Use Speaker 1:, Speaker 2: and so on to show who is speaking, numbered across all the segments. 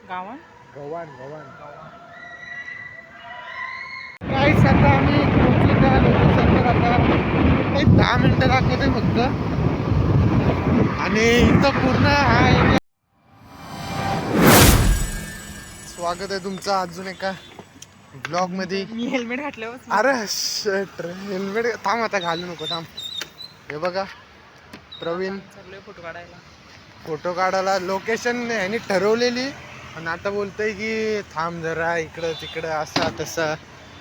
Speaker 1: गव्हाण
Speaker 2: गव्हाण गाईस आता आम्ही पोहोचलो त्या लोकेशनवर. आता एक 10 मिनिटं दाखवते फक्त. आणि इथं पूर्ण हा एरिया. स्वागत आहे तुमचं अजून एका ब्लॉग मध्ये.
Speaker 1: मी हेल्मेट घातल्यावर
Speaker 2: अरे शट, हेल्मेट थांब, आता घालू नको, थांब. हे बघा प्रवीण
Speaker 1: चाललोय
Speaker 2: फोटो काढायला. लोकेशन ह्यानी ठरवलेली आणि आता बोलतोय की थांब जरा इकडं तिकडं असा तसा.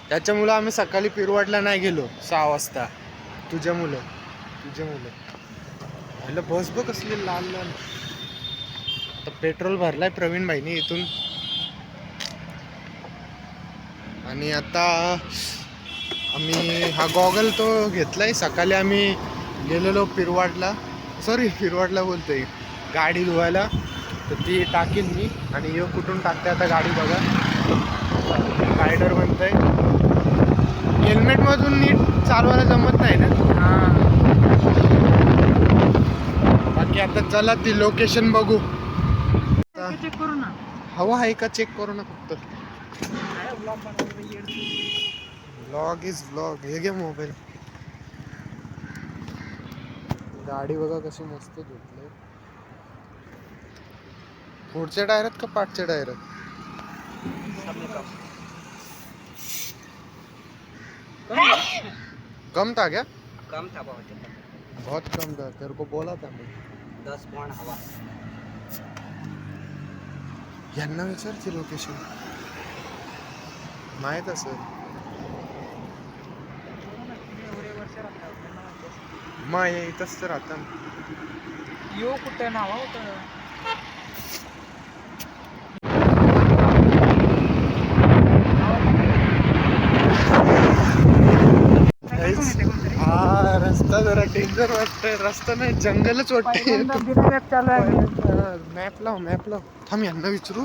Speaker 2: त्याच्यामुळं आम्ही सकाळी पिरवाडला नाही गेलो 6 वाजता. तुझ्या मुलं ह्याला बस बघ कसली लाल लाल. आता पेट्रोल भरलाय प्रवीण भाईनी इथून. आणि आता आम्ही हा गॉगल तो घेतलाय. सकाळी आम्ही गेलेलो पिरवाडला बोलतोय गाडी धुवायला. तर ती टाकीन मी. आणि यो कुठून टाकते आता गाडी बघा. रायडर बनतंय. हेल्मेटमधून नीट चालवायला जमत नाही ना. बाकी आता चला ती लोकेशन बघू.
Speaker 1: चेक करू ना.
Speaker 2: हवा आहे का चेक करू ना फक्त. Blog is blog. हे घे मोबाईल. गाडी बघा कशी मस्त धुतली. पुढच्या टायरात का पाठच्या टायरात. कम था क्या.
Speaker 1: कम था
Speaker 2: बहुत कम था. तेरे को बोला था मैं.
Speaker 1: 10 पॉइंट हवा.
Speaker 2: यांना विचारते लोकेशन माहीत असेल. मग इथंच तर आता
Speaker 1: यो कुठं नाव होतं.
Speaker 2: हा रस्ता जरा डेंजर वाटतोय. रस्ता नाही जंगलच वाटतंय. मॅप लाव. थांब यांना विचारू.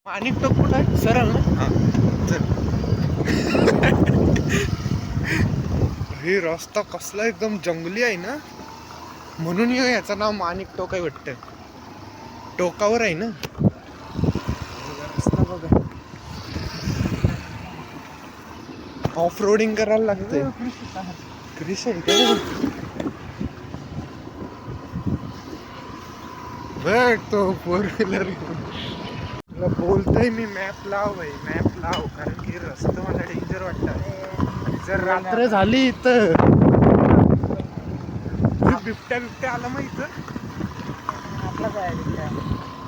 Speaker 2: माणिक टोक कुठं आहे. सरळ ना. हे रस्ता कसला एकदम जंगली आहे ना. म्हणून याचं नाव माणिक टोक आहे वाटतं. टोकावर आहे ना रस्ता बघा. ऑफ रोडिंग करायला लागतंय. क्रिश आहे का बघ तो 4 व्हीलर बोलतोय मी. मॅप लाव भाई, मॅप लाव. कारण की रस्ता मला डेंजर वाटतं. जर रात्र झाली इथं बिबट्या आला मग इथं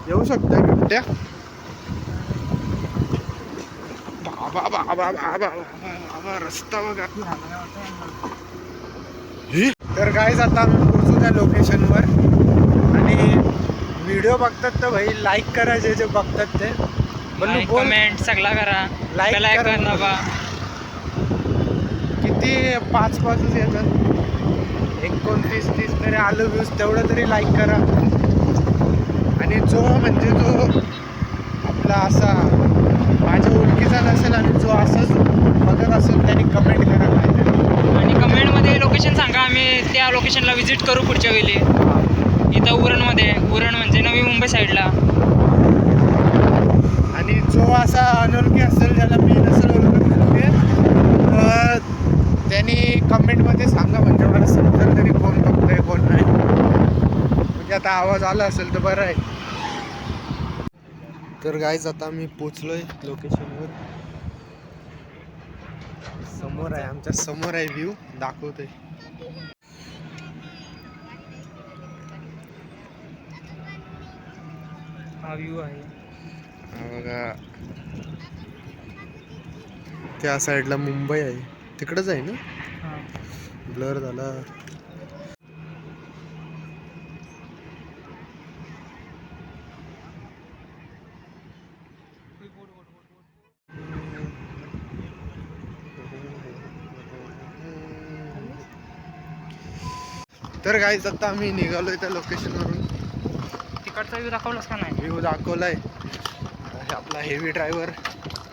Speaker 2: येऊ शकता बिबट्या. बाबा रस्ता बघा. तर गाईज आता आम्ही पोहोचू त्या लोकेशनवर. आणि व्हिडिओ बघतात तर भाई लाईक करा. जे बघतात ते
Speaker 1: कमेंट सगळा करा.
Speaker 2: लाईक करा. किती 5 येतात. 29-30 तरी आलं व्ह्यूज. तेवढं तरी लाईक करा. आणि जो आपला असा माझ्या ओळखीचा नसेल आणि जो असंच बघत असेल त्यांनी कमेंट करा.
Speaker 1: आणि कमेंटमध्ये लोकेशन सांगा. आम्ही त्या लोकेशनला व्हिजिट करू पुढच्या वेळी. इथं उरण म्हणजे नवी मुंबई साईडला.
Speaker 2: आणि जो असा अनोळखी असेल ज्याला मी नसेल ओळखत तर त्यांनी कमेंटमध्ये सांगा. म्हणजे मला समजेल तरी कोण बघतंय कोण नाही. म्हणजे आता आवाज आला असेल तर बरं आहे. तर गाईज आता मी पोचलोय लोकेशनवर. समोर आहे, आमच्या समोर आहे. व्ह्यू दाखवतोय.
Speaker 1: हा व्ह्यू आहे.
Speaker 2: बघा त्या साईडला मुंबई आहे. तिकडंच आहे ना. ब्लर झाला. तर गाईज आता आम्ही निघालोय त्या लोकेशनवरून.
Speaker 1: तिकडचा व्ह्यू दाखवलास का नाही.
Speaker 2: व्ह्यू दाखवलाय. आपला हेवी ड्रायव्हर.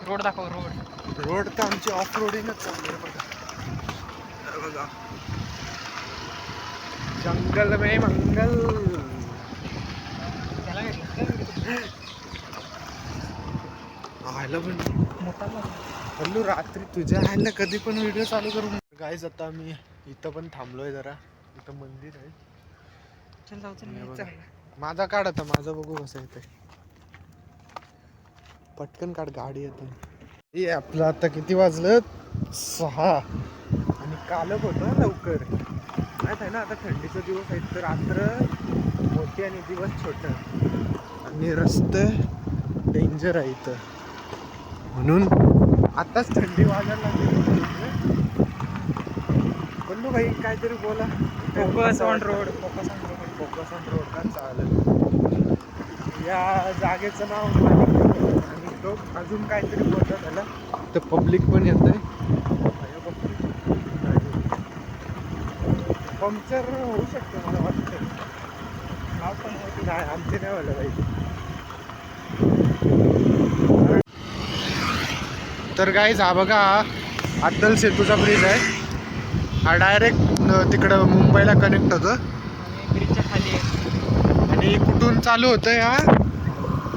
Speaker 1: रोड दाखव.
Speaker 2: रोड तर आमची ऑफ रोडिंगच चालू आहे बघा. जंगल में मंगल.
Speaker 1: त्याला घेतलं
Speaker 2: आयला पण
Speaker 1: मोठा
Speaker 2: हल्लू रात्री तुझ्या आयला कधी पण व्हिडिओ चालू करू. गाईज आता आम्ही इथं पण थांबलोय जरा. इथं मंदिर आहे.
Speaker 1: चल जाऊ चल
Speaker 2: हे
Speaker 1: मी
Speaker 2: बघा.
Speaker 1: चल.
Speaker 2: माझा काढ आता. माझा बघू कसं येते. पटकन काढ गाडी येते. हे आपलं आता किती वाजलं 6 आणि कालच होतं लवकर माहित आहे ना. आता थंडीचा दिवस आहे तर रात्र मोठी आणि दिवस छोट आणि रस्ते डेंजर आहे इथं म्हणून आताच थंडी वाजायला लागली. बोललो भाई काहीतरी बोला.
Speaker 1: Focus on road.
Speaker 2: Focus on road का चालेल. या जागेचं नाव मालिक आणि तो अजून काहीतरी बोलतो त्याला. तर पब्लिक पण येत आहे. पंक्चर होऊ शकते मला वाटतं. नाव पण होती नाही आमचे नाही व्हायला पाहिजे. तर गाईज हा बघा हा अट्टल सेतूचा ब्रिज आहे. हा डायरेक्ट तिकडं मुंबईला कनेक्ट होतं.
Speaker 1: आणि ब्रिजच्या खाली आहे.
Speaker 2: आणि कुठून चालू होतं या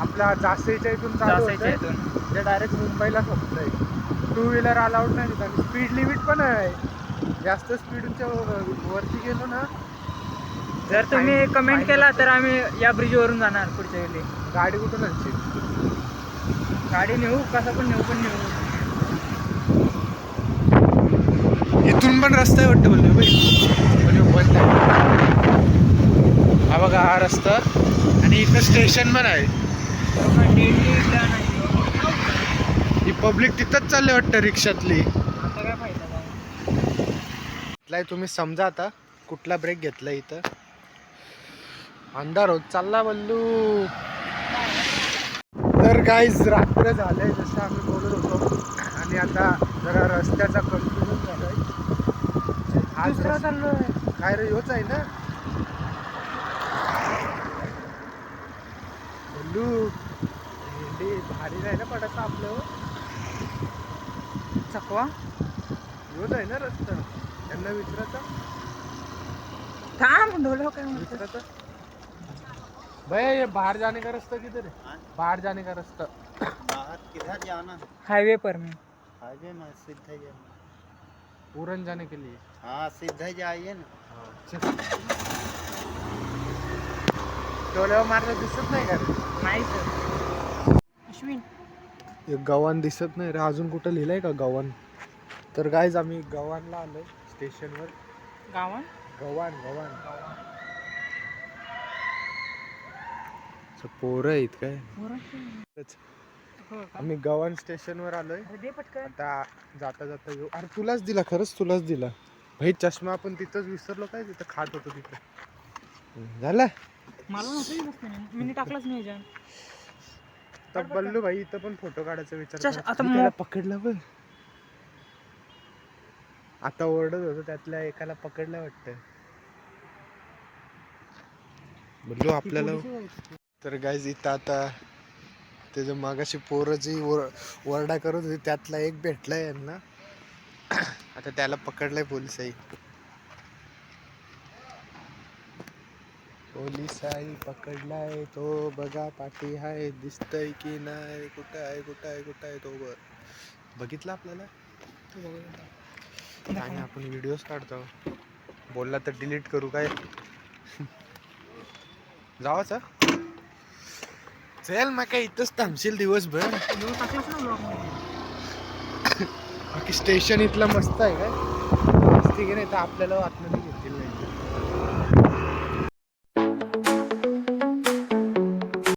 Speaker 2: आपल्या जासेच्या इथून चालू
Speaker 1: जासायच्या
Speaker 2: होतं
Speaker 1: इथून.
Speaker 2: जे डायरेक्ट मुंबईला संपतंय. 2 व्हीलर अलाउड नाही तिथं. स्पीड लिमिट पण आहे. जास्त स्पीडच्या वरती गेलो ना.
Speaker 1: जर तुम्ही कमेंट केला तर आम्ही या ब्रिजवरून जाणार पुढच्या वेळी.
Speaker 2: गाडी कुठून आणशील.
Speaker 1: गाडी नेऊ कसा पण नेऊ पण नेऊ.
Speaker 2: इथून पण रस्ता आहे वाटतं बोललो म्हणजे बंद आहे. हा बघा हा रस्ता आणि इथं स्टेशन पण आहे. ही पब्लिक तिथंच चालले वाटतं रिक्षातली.
Speaker 1: आता काय फायदा
Speaker 2: इथलाय तुम्ही समजा आता कुठला ब्रेक घेतला. इथं अंधार होत चालला बल्लू. तर गाईज रात्र झालंय जसं आम्ही बोलत होतो आणि आता जरा रस्त्याचा कन्फ्युजन झालाय. आज
Speaker 1: दुसरा चाललोय.
Speaker 2: काय रे ह्योच आहे ना बल्लू. भेंडी भारी नाही ना पडायचं आपलं.
Speaker 1: चकवा
Speaker 2: ह्योच आहे ना रस्ता. त्यांना विचारायचं
Speaker 1: थांब ढोलो काय म्हणतो.
Speaker 2: विचारायचं भैया ये बाहर जाने का रास्ता किधर है. बाहर जाने का रास्ता.
Speaker 3: बाहर किधर जाना है.
Speaker 1: हाईवे पर में.
Speaker 3: हाईवे में सीधे जाना.
Speaker 2: उरण जाने के लिए.
Speaker 3: हाँ सीधे जाइए ना.
Speaker 2: टोल्यावर मारलं दिसत नाही का रे.
Speaker 1: नाही सर. अश्विन
Speaker 2: एक गव्हाण दिसत नाही रे. अजून कुठं लिहिलंय का गव्हाण. तर गाईज आम्ही गव्हाणला आलोय स्टेशनवर.
Speaker 1: गावान
Speaker 2: गव्हाण पोरं आहेत काय. आम्ही गव्हाण स्टेशनवर आलोय.
Speaker 1: दे पटकन.
Speaker 2: आता जाता जाता येऊ. अरे तुलाच दिला खरंच तुलाच दिला भाई चष्मा. आपण तिथंच विसरलो काय. तिथं खात होतो तिथं. झालं
Speaker 1: मला नव्हतं मी टाकलाच नाही जाण.
Speaker 2: तर बल्लू भाई इथं पण फोटो काढायचा विचार
Speaker 1: चश,
Speaker 2: करा.
Speaker 1: आता
Speaker 2: मी त्याला पकडलं बघ. आता ओरडत होतो त्यातल्या एकाला पकडलं वाटतं. बल्लू आपल्याला. तर गाईज इथं आता त्याचं मागाशी पोरं जी ओरडा करत होती त्यातला एक भेटलाय यांना. आता त्याला पकडलंय पोलिसाई. पोलिसाई पकडलाय तो बघा पाठी आहे दिसतय की नाही. कुठं आहे तो बघितला आपल्याला. आणि आपण व्हिडिओज काढतो. बोलला तर डिलीट करू काय. जावाचा चल मग काय इथंच थांबशील दिवसभर. बाकी स्टेशन इथलं मस्त आहे काय. मस्ती की नाही तर आपल्याला आतमध्ये